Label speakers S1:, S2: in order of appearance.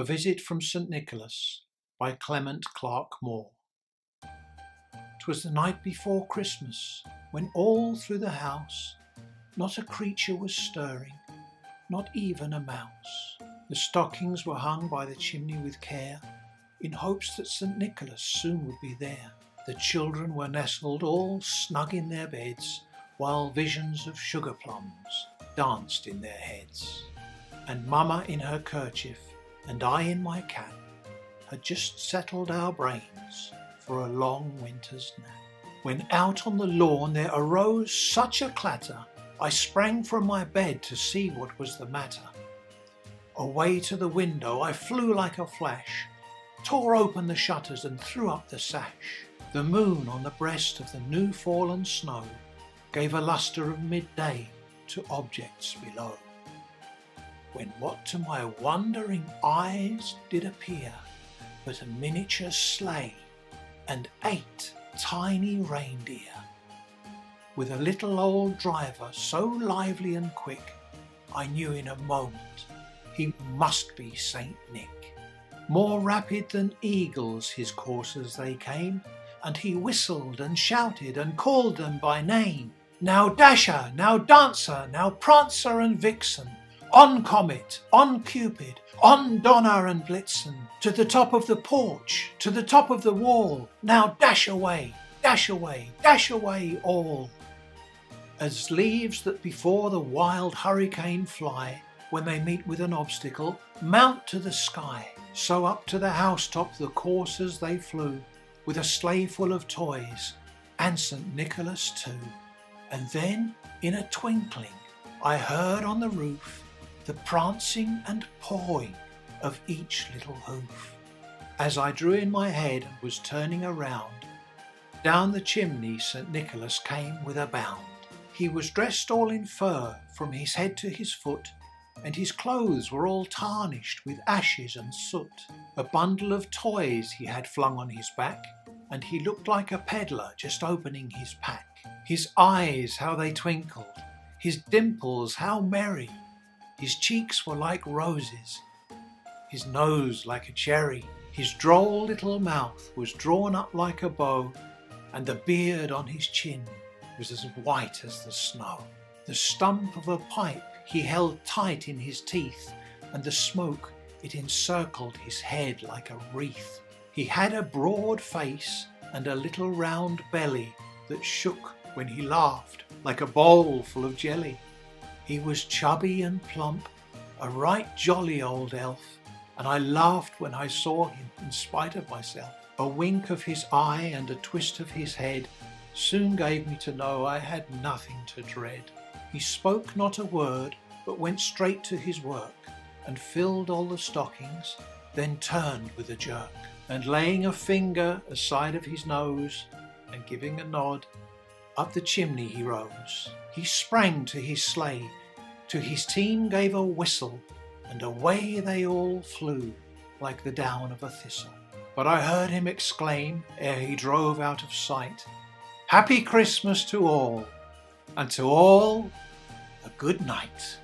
S1: A Visit from St. Nicholas by Clement Clarke Moore. 'Twas the night before Christmas, when all through the house not a creature was stirring, not even a mouse. The stockings were hung by the chimney with care, in hopes that St. Nicholas soon would be there. The children were nestled all snug in their beds, while visions of sugar plums danced in their heads. And Mamma in her kerchief, and I in my cap, had just settled our brains for a long winter's nap. When out on the lawn there arose such a clatter, I sprang from my bed to see what was the matter. Away to the window I flew like a flash, tore open the shutters and threw up the sash. The moon on the breast of the new fallen snow gave a lustre of midday to objects below. When what to my wondering eyes did appear but a miniature sleigh and 8 tiny reindeer, with a little old driver so lively and quick, I knew in a moment he must be Saint Nick. More rapid than eagles his coursers they came, and he whistled and shouted and called them by name. Now Dasher, now Dancer, now Prancer and Vixen, on Comet, on Cupid, on Donner and Blitzen, to the top of the porch, to the top of the wall, now dash away, dash away, dash away all. As leaves that before the wild hurricane fly, when they meet with an obstacle, mount to the sky, so up to the housetop the coursers they flew, with a sleigh full of toys, and St. Nicholas too. And then, in a twinkling, I heard on the roof the prancing and pawing of each little hoof. As I drew in my head and was turning around, down the chimney St. Nicholas came with a bound. He was dressed all in fur from his head to his foot, and his clothes were all tarnished with ashes and soot. A bundle of toys he had flung on his back, and he looked like a peddler just opening his pack. His eyes, how they twinkled, his dimples, how merry. His cheeks were like roses, his nose like a cherry. His droll little mouth was drawn up like a bow, and the beard on his chin was as white as the snow. The stump of a pipe he held tight in his teeth, and the smoke, it encircled his head like a wreath. He had a broad face and a little round belly that shook when he laughed like a bowl full of jelly. He was chubby and plump, a right jolly old elf, and I laughed when I saw him in spite of myself. A wink of his eye and a twist of his head soon gave me to know I had nothing to dread. He spoke not a word, but went straight to his work, and filled all the stockings, then turned with a jerk, and laying a finger aside of his nose, and giving a nod, up the chimney he rose. He sprang to his sleigh, to his team gave a whistle, and away they all flew like the down of a thistle. But I heard him exclaim, ere he drove out of sight, "Happy Christmas to all, and to all a good night."